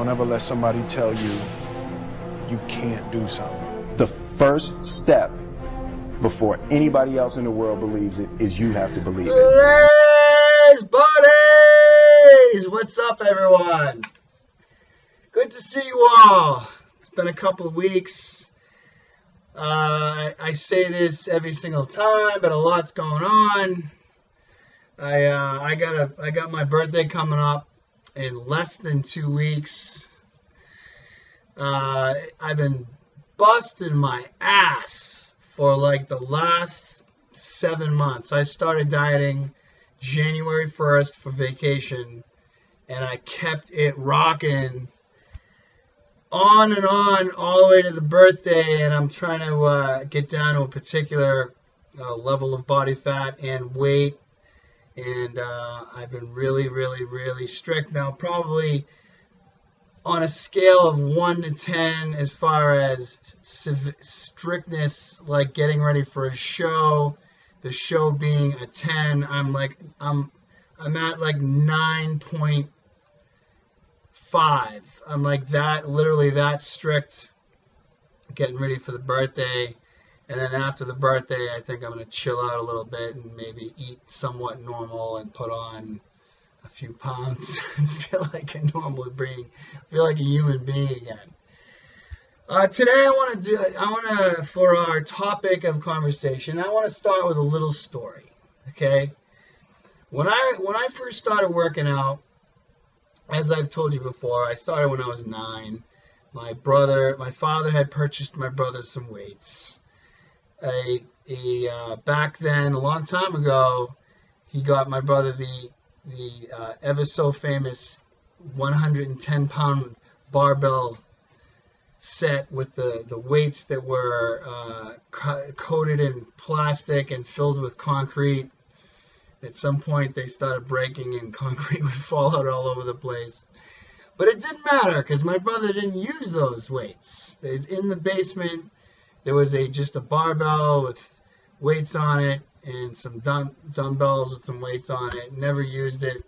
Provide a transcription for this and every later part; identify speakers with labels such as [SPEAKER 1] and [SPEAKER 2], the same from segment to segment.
[SPEAKER 1] Don't ever let somebody tell you you can't do something. The first step before anybody else in the world believes it is you have to believe it.
[SPEAKER 2] Blazebodyz! What's up, everyone? Good to see you all. It's been a couple of weeks. I say this every single time, but a lot's going on. I got my birthday coming up in less than 2 weeks. I've been busting my ass for like the last 7 months. I started dieting January 1st for vacation, and I kept it rocking on and on all the way to the birthday, and I'm trying to get down to a particular level of body fat and weight, and I've been really strict. Now, probably on a scale of 1 to 10 as far as strictness, like getting ready for a show, the show being a 10, I'm at like 9.5. I'm like that, literally that strict, getting ready for the birthday. And then after the birthday, I think I'm going to chill out a little bit and maybe eat somewhat normal and put on a few pounds and feel like a human being again. Today for our topic of conversation, I want to start with a little story. Okay, when I first started working out, as I've told you before, I started when I was 9. My father had purchased my brother some weights. Back then, a long time ago, he got my brother the ever so famous 110-pound barbell set with the weights that were coated in plastic and filled with concrete. At some point, they started breaking and concrete would fall out all over the place. But it didn't matter because my brother didn't use those weights. In the basement, there was just a barbell with weights on it and some dumbbells with some weights on it. Never used it.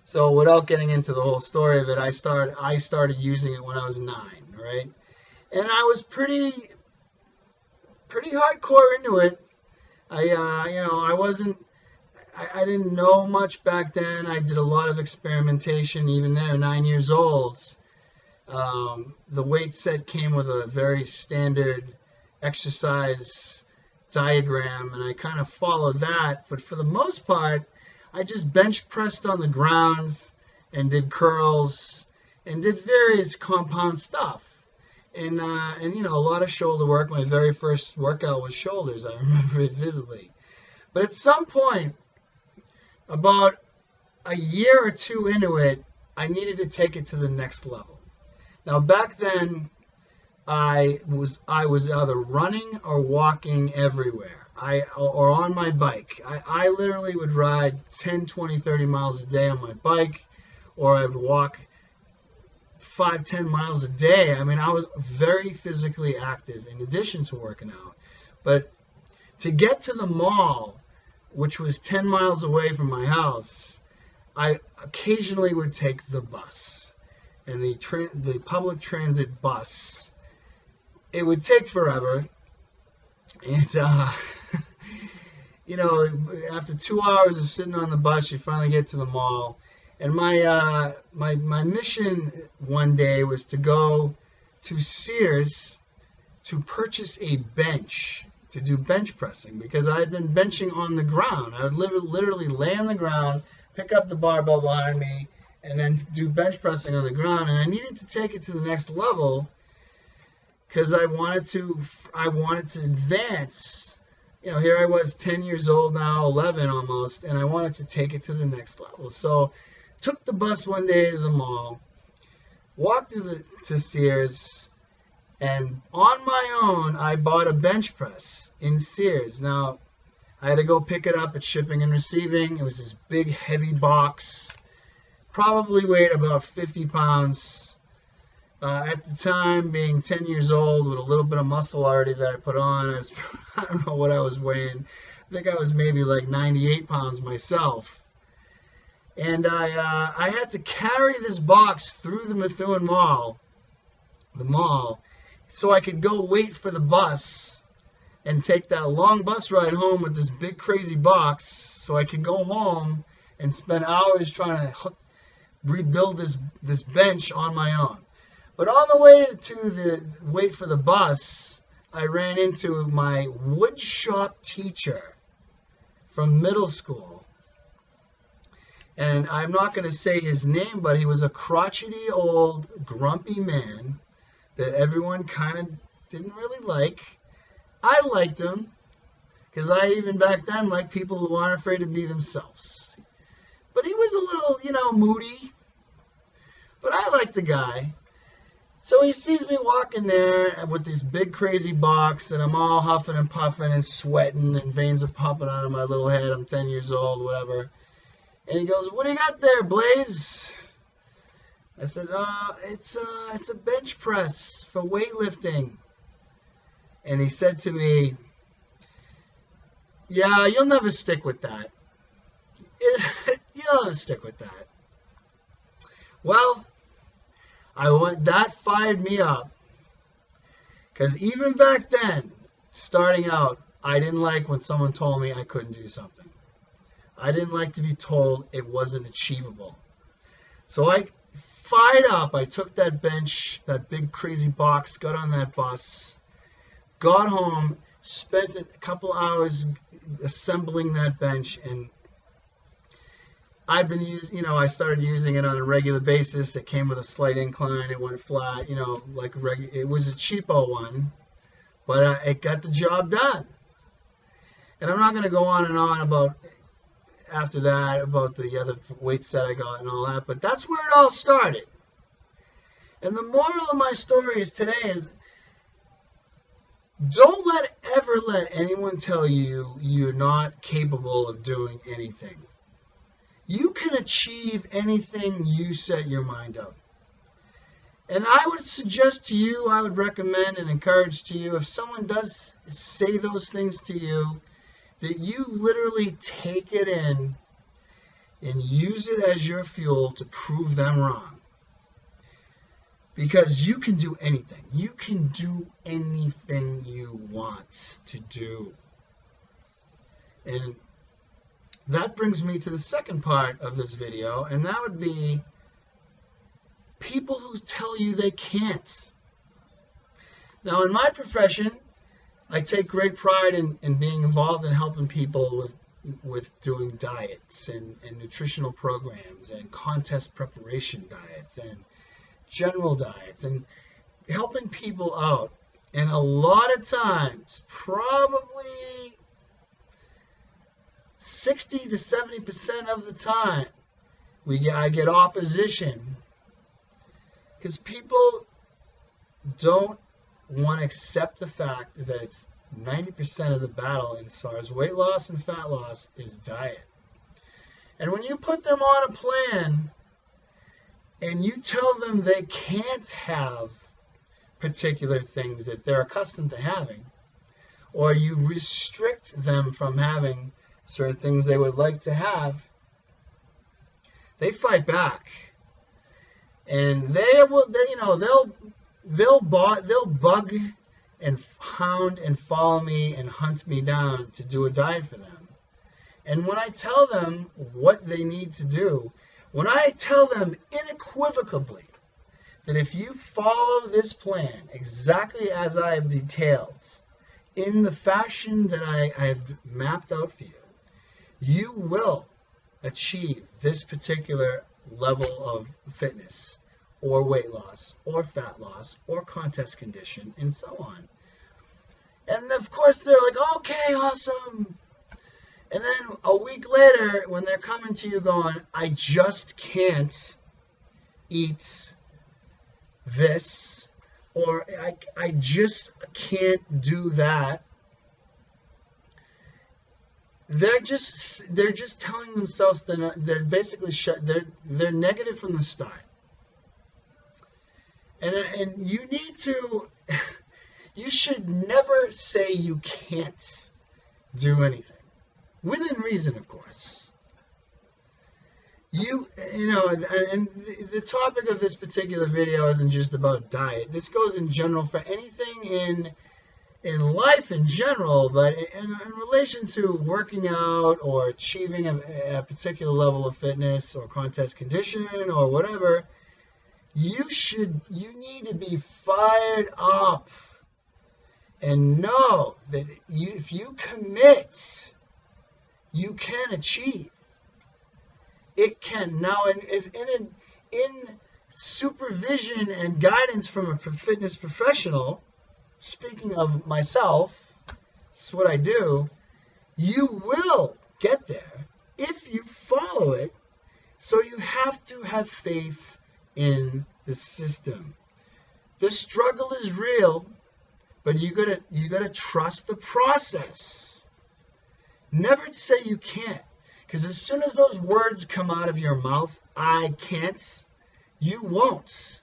[SPEAKER 2] So without getting into the whole story of it, I started using it when I was 9, right? And I was pretty hardcore into it. I didn't know much back then. I did a lot of experimentation, even there, 9 years old. The weight set came with a very standard exercise diagram, and I kind of followed that. But for the most part, I just bench pressed on the ground and did curls and did various compound stuff. And a lot of shoulder work. My very first workout was shoulders. I remember it vividly. But at some point, about a year or two into it, I needed to take it to the next level. Now, back then, I was either running or walking everywhere. Or on my bike. I literally would ride 10, 20, 30 miles a day on my bike, or I would walk 5, 10 miles a day. I mean, I was very physically active in addition to working out. But to get to the mall, which was 10 miles away from my house, I occasionally would take the bus. And the public transit bus, it would take forever. And, after 2 hours of sitting on the bus, you finally get to the mall. And my mission one day was to go to Sears to purchase a bench to do bench pressing, because I had been benching on the ground. I would literally lay on the ground, pick up the barbell behind me, and then do bench pressing on the ground. And I needed to take it to the next level because I wanted to advance. Here I was 10 years old now, 11 almost, and I wanted to take it to the next level. So took the bus one day to the mall, walked to Sears, and on my own, I bought a bench press in Sears. Now, I had to go pick it up at shipping and receiving. It was this big, heavy box, probably weighed about 50 pounds. At the time, being 10 years old with a little bit of muscle already that I put on, I don't know what I was weighing. I think I was maybe like 98 pounds myself. And I had to carry this box through the Methuen Mall, so I could go wait for the bus and take that long bus ride home with this big crazy box, so I could go home and spend hours trying to rebuild this bench on my own. But on the way to wait for the bus, I ran into my woodshop teacher from middle school. And I'm not going to say his name, but he was a crotchety old grumpy man that everyone kind of didn't really like. I liked him, because I even back then liked people who aren't afraid to be themselves. But he was a little, moody. But I liked the guy. So he sees me walking there with this big crazy box, and I'm all huffing and puffing and sweating, and veins are popping out of my little head. I'm 10 years old, whatever. And he goes, "What do you got there, Blaze?" I said, it's a bench press for weightlifting." And he said to me, "Yeah, you'll never stick with that. You'll never stick with that." Well, that fired me up. Because even back then, starting out, I didn't like when someone told me I couldn't do something. I didn't like to be told it wasn't achievable. So I fired up. I took that bench, that big crazy box, got on that bus, got home, spent a couple hours assembling that bench, and I've been I started using it on a regular basis. It came with a slight incline. It went flat, it was a cheapo one, but it got the job done. And I'm not going to go on and on about after that, about the other weight set I got and all that, but that's where it all started. And the moral of my story is today is, don't ever let anyone tell you you're not capable of doing anything. You can achieve anything you set your mind up. And I would suggest to you, I would recommend and encourage to you, if someone does say those things to you, that you literally take it in and use it as your fuel to prove them wrong. Because you can do anything. You can do anything you want to do. And that brings me to the second part of this video, and that would be people who tell you they can't. Now, in my profession, I take great pride in being involved in helping people with doing diets and nutritional programs and contest preparation diets and general diets and helping people out. And a lot of times, probably 60 to 70% of the time, I get opposition because people don't want to accept the fact that it's 90% of the battle as far as weight loss and fat loss is diet. And when you put them on a plan and you tell them they can't have particular things that they're accustomed to having, or you restrict them from having certain things they would like to have, they fight back. And they'll bug and hound and follow me and hunt me down to do a diet for them. And when I tell them what they need to do, when I tell them unequivocally that if you follow this plan exactly as I have detailed, in the fashion that I have mapped out for you, you will achieve this particular level of fitness or weight loss or fat loss or contest condition and so on. And of course they're like, okay, awesome. And then a week later, when they're coming to you going, I just can't eat this, or I just can't do that, they're just telling themselves they're basically they're negative from the start. And you need to, you should never say you can't do anything. Within reason, of course. You know, and the topic of this particular video isn't just about diet. This goes in general for anything in life in general, but in relation to working out or achieving a particular level of fitness or contest condition or whatever, you need to be fired up and know that if you commit, you can achieve. It can. Now, in supervision and guidance from a fitness professional, speaking of myself, this is what I do, you will get there if you follow it. So you have to have faith in the system. The struggle is real, but you gotta trust the process. Never say you can't. Because as soon as those words come out of your mouth, I can't, you won't.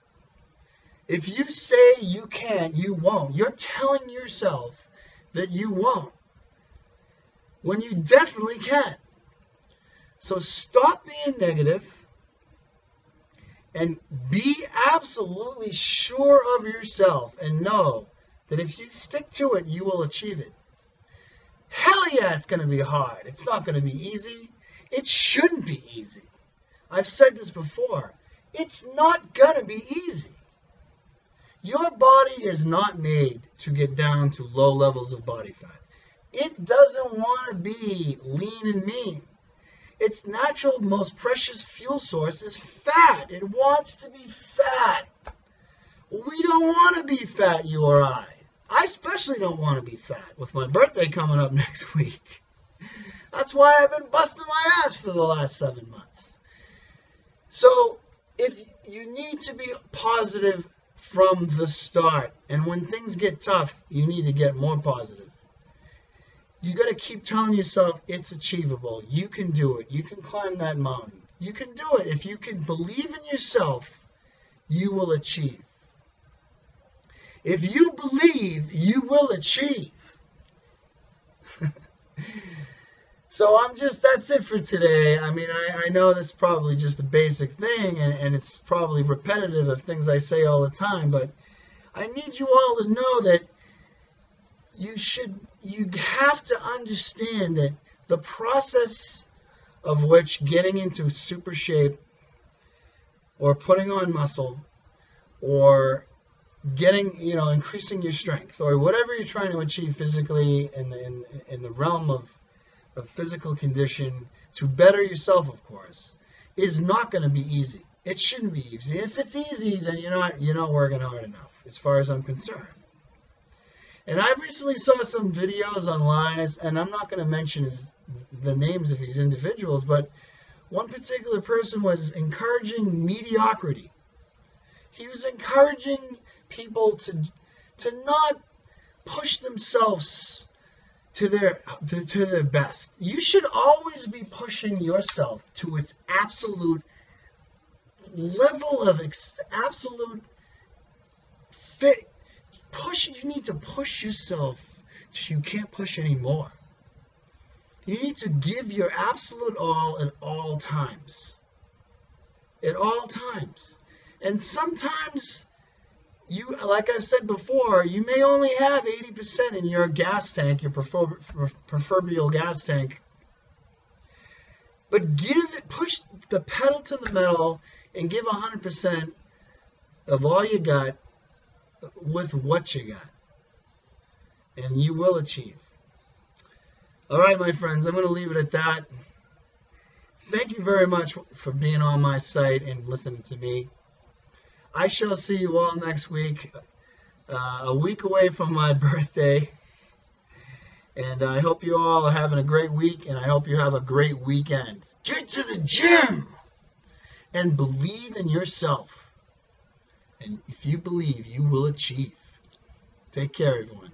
[SPEAKER 2] If you say you can't, you won't. You're telling yourself that you won't, when you definitely can. So stop being negative and be absolutely sure of yourself and know that if you stick to it, you will achieve it. Hell yeah, it's going to be hard. It's not going to be easy. It shouldn't be easy. I've said this before. It's not going to be easy. Your body is not made to get down to low levels of body fat. It doesn't want to be lean and mean. Its natural, most precious fuel source is fat. It wants to be fat. We don't want to be fat, you or I. I especially don't want to be fat with my birthday coming up next week. That's why I've been busting my ass for the last 7 months. So if you need to be positive from the start, and when things get tough, you need to get more positive. You got to keep telling yourself it's achievable. You can do it. You can climb that mountain. You can do it. If you can believe in yourself, you will achieve. If you believe, you will achieve. So that's it for today. I mean, I know this is probably just a basic thing, and it's probably repetitive of things I say all the time, but I need you all to know that you have to understand that the process of which getting into super shape or putting on muscle or getting, increasing your strength or whatever you're trying to achieve physically in the realm of physical condition to better yourself, of course, is not going to be easy. It shouldn't be easy. If it's easy, then you're not working hard enough, as far as I'm concerned. And I recently saw some videos online, and I'm not going to mention the names of these individuals, but one particular person was encouraging mediocrity. He was encouraging people to not push themselves to their best. You should always be pushing yourself to its absolute level of absolute fit. You need to push yourself till you can't push anymore. You need to give your absolute all at all times. At all times. And sometimes, like I've said before, you may only have 80% in your gas tank, your proverbial gas tank. But push the pedal to the metal and give 100% of all you got with what you got. And you will achieve. All right, my friends, I'm going to leave it at that. Thank you very much for being on my site and listening to me. I shall see you all next week, a week away from my birthday. And I hope you all are having a great week, and I hope you have a great weekend. Get to the gym and believe in yourself. And if you believe, you will achieve. Take care, everyone.